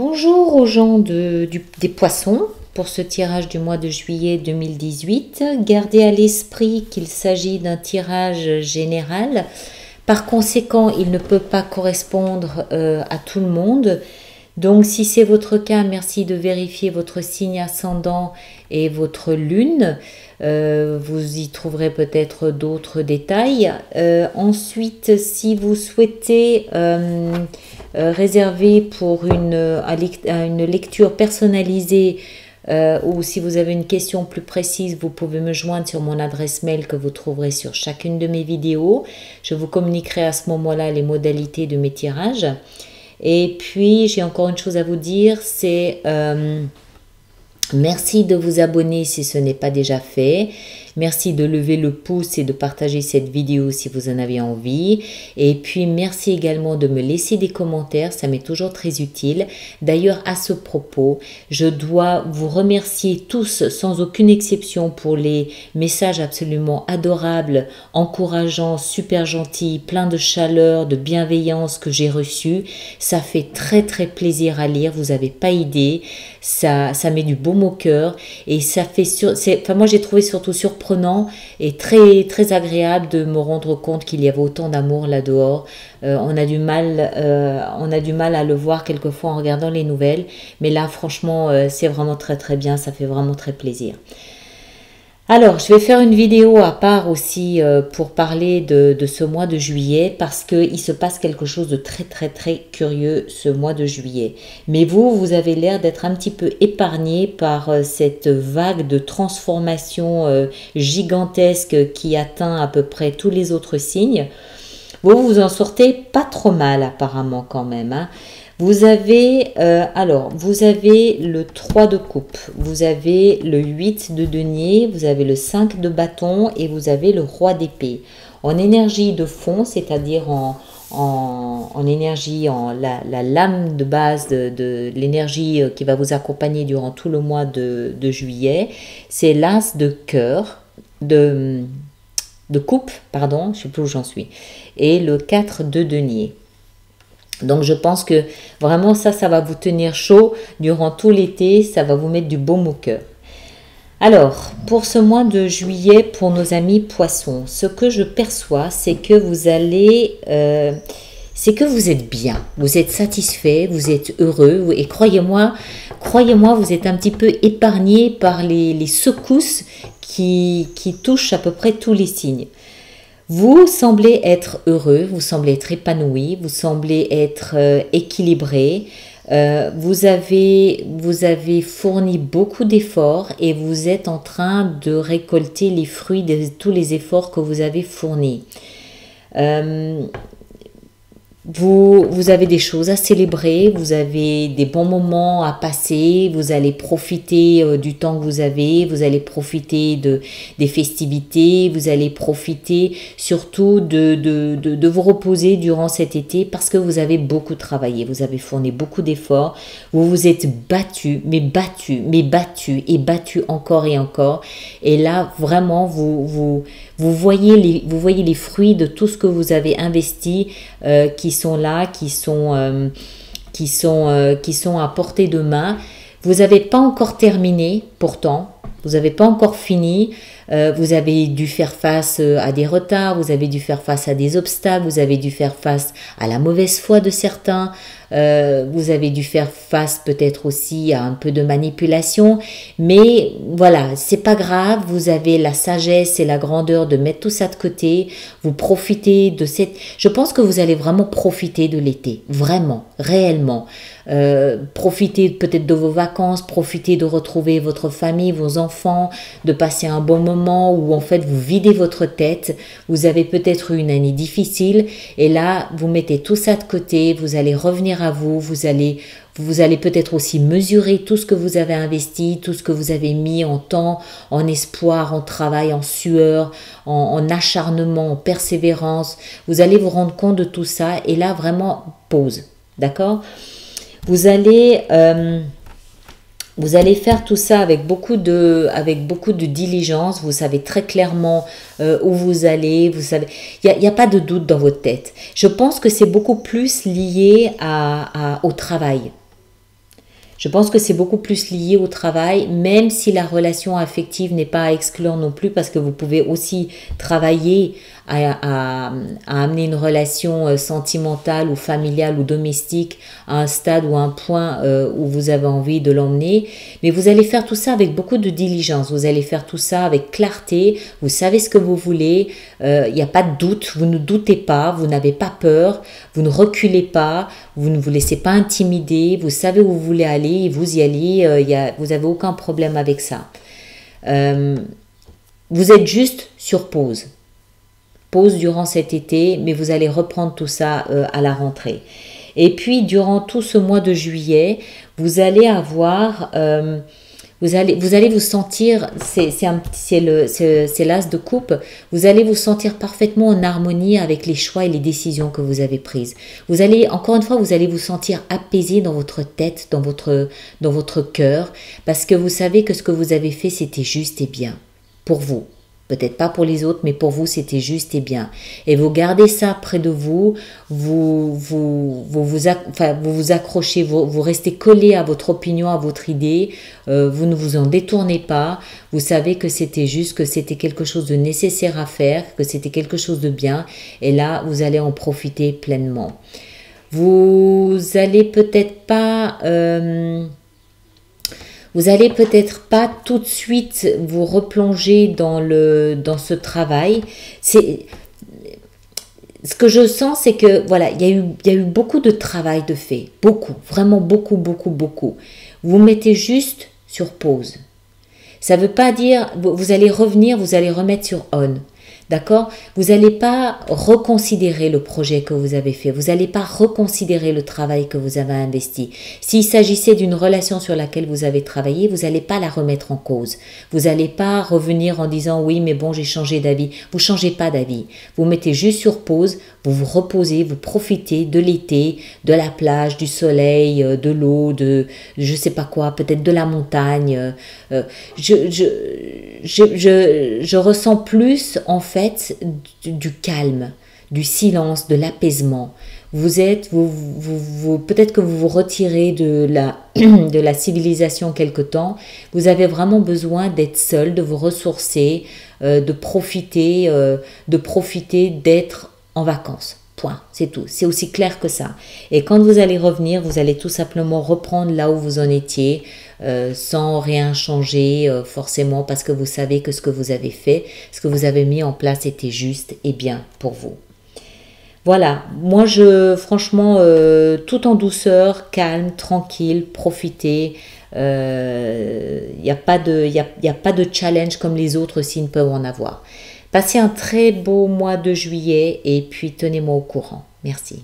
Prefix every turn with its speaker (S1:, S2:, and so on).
S1: Bonjour aux gens des poissons pour ce tirage du mois de juillet 2018. Gardez à l'esprit qu'il s'agit d'un tirage général. Par conséquent, il ne peut pas correspondre à tout le monde. Donc si c'est votre cas, merci de vérifier votre signe ascendant et votre lune. Vous y trouverez peut-être d'autres détails. Ensuite, si vous souhaitez réserver pour une lecture personnalisée ou si vous avez une question plus précise, vous pouvez me joindre sur mon adresse mail que vous trouverez sur chacune de mes vidéos. Je vous communiquerai à ce moment-là les modalités de mes tirages. Et puis, j'ai encore une chose à vous dire, c'est merci de vous abonner si ce n'est pas déjà fait. Merci de lever le pouce et de partager cette vidéo si vous en avez envie. Et puis, merci également de me laisser des commentaires, ça m'est toujours très utile. D'ailleurs, à ce propos, je dois vous remercier tous, sans aucune exception, pour les messages absolument adorables, encourageants, super gentils, pleins de chaleur, de bienveillance que j'ai reçus. Ça fait très très plaisir à lire, vous n'avez pas idée. Ça met du baume au cœur et ça fait moi j'ai trouvé surtout surprenant et très très agréable de me rendre compte qu'il y avait autant d'amour là dehors. On a du mal à le voir quelquefois en regardant les nouvelles, mais là franchement c'est vraiment très très bien, ça fait vraiment très plaisir. Alors, je vais faire une vidéo à part aussi pour parler de ce mois de juillet parce qu'il se passe quelque chose de très très très curieux ce mois de juillet. Mais vous avez l'air d'être un petit peu épargné par cette vague de transformation gigantesque qui atteint à peu près tous les autres signes. Vous en sortez pas trop mal apparemment quand même, hein. Vous avez le 3 de coupe, vous avez le 8 de denier, vous avez le 5 de bâton et vous avez le roi d'épée. En énergie de fond, c'est-à-dire en énergie, la lame de base de l'énergie qui va vous accompagner durant tout le mois de juillet, c'est l'as de cœur, de coupe, pardon, je ne sais plus où j'en suis, et le 4 de denier. Donc je pense que vraiment ça va vous tenir chaud durant tout l'été, ça va vous mettre du baume au cœur. Alors, pour ce mois de juillet, pour nos amis poissons, ce que je perçois, c'est que vous êtes bien, vous êtes satisfait, vous êtes heureux et croyez-moi, vous êtes un petit peu épargné par les secousses qui touchent à peu près tous les signes. Vous semblez être heureux, vous semblez être épanoui, vous semblez être équilibré. Vous avez fourni beaucoup d'efforts et vous êtes en train de récolter les fruits de tous les efforts que vous avez fournis. Vous avez des choses à célébrer, vous avez des bons moments à passer, vous allez profiter du temps que vous avez, vous allez profiter des festivités, vous allez profiter surtout de vous reposer durant cet été parce que vous avez beaucoup travaillé, vous avez fourni beaucoup d'efforts, vous vous êtes battu encore et encore et là vraiment vous voyez les fruits de tout ce que vous avez investi qui sont là, qui sont à portée de main. Vous n'avez pas encore terminé pourtant, vous n'avez pas encore fini, vous avez dû faire face à des retards, vous avez dû faire face à des obstacles, vous avez dû faire face à la mauvaise foi de certains, vous avez dû faire face peut-être aussi à un peu de manipulation, mais voilà, c'est pas grave, vous avez la sagesse et la grandeur de mettre tout ça de côté, vous profitez de je pense que vous allez vraiment profiter de l'été, vraiment, réellement. Profitez peut-être de vos vacances, profitez de retrouver votre famille, vos enfants, de passer un bon moment où en fait vous videz votre tête, vous avez peut-être eu une année difficile et là vous mettez tout ça de côté, vous allez revenir à vous, vous allez peut-être aussi mesurer tout ce que vous avez investi, tout ce que vous avez mis en temps, en espoir, en travail, en sueur, en acharnement, en persévérance, vous allez vous rendre compte de tout ça et là vraiment pause, d'accord ? Vous allez faire tout ça avec beaucoup de diligence, vous savez très clairement où vous allez, vous savez, il n'y a pas de doute dans votre tête. Je pense que c'est beaucoup plus lié au travail. Je pense que c'est beaucoup plus lié au travail, même si la relation affective n'est pas à exclure non plus, parce que vous pouvez aussi travailler à amener une relation sentimentale ou familiale ou domestique à un stade ou un point où vous avez envie de l'emmener. Mais vous allez faire tout ça avec beaucoup de diligence, vous allez faire tout ça avec clarté, vous savez ce que vous voulez, il n'y a pas de doute, vous ne doutez pas, vous n'avez pas peur, vous ne reculez pas, vous ne vous laissez pas intimider, vous savez où vous voulez aller et vous y allez, vous n'avez aucun problème avec ça. Vous êtes juste sur pause. Pause durant cet été, mais vous allez reprendre tout ça à la rentrée. Et puis, durant tout ce mois de juillet, vous allez avoir... vous allez vous sentir, c'est l'as de coupe, vous allez vous sentir parfaitement en harmonie avec les choix et les décisions que vous avez prises. Vous allez, encore une fois, vous allez vous sentir apaisé dans votre tête, dans votre cœur, parce que vous savez que ce que vous avez fait, c'était juste et bien pour vous. Peut-être pas pour les autres, mais pour vous, c'était juste et bien. Et vous gardez ça près de vous, vous accrochez, vous restez collé à votre opinion, à votre idée, vous ne vous en détournez pas, vous savez que c'était juste, que c'était quelque chose de nécessaire à faire, que c'était quelque chose de bien, et là, vous allez en profiter pleinement. Vous allez peut-être pas... vous allez peut-être pas tout de suite vous replonger dans ce travail. Ce que je sens, c'est que voilà, il y a eu beaucoup de travail de fait. Beaucoup, vraiment beaucoup, beaucoup, beaucoup. Vous mettez juste sur pause. Ça ne veut pas dire, vous allez revenir, vous allez remettre sur on. D'accord? Vous n'allez pas reconsidérer le projet que vous avez fait. Vous n'allez pas reconsidérer le travail que vous avez investi. S'il s'agissait d'une relation sur laquelle vous avez travaillé, vous n'allez pas la remettre en cause. Vous n'allez pas revenir en disant oui, mais bon, j'ai changé d'avis. Vous ne changez pas d'avis. Vous mettez juste sur pause, vous vous reposez, vous profitez de l'été, de la plage, du soleil, de l'eau, de je ne sais pas quoi, peut-être de la montagne. Je ressens plus en fait du calme, du silence, de l'apaisement. Peut-être que vous vous retirez de la civilisation quelque temps. Vous avez vraiment besoin d'être seul, de vous ressourcer, de profiter, d'être en vacances. Point, c'est tout. C'est aussi clair que ça. Et quand vous allez revenir, vous allez tout simplement reprendre là où vous en étiez, sans rien changer forcément, parce que vous savez que ce que vous avez fait, ce que vous avez mis en place était juste et bien pour vous. Voilà, moi franchement, tout en douceur, calme, tranquille, profitez. Il n'y a pas de challenge comme les autres signes peuvent en avoir. Passez un très beau mois de juillet et puis tenez-moi au courant. Merci.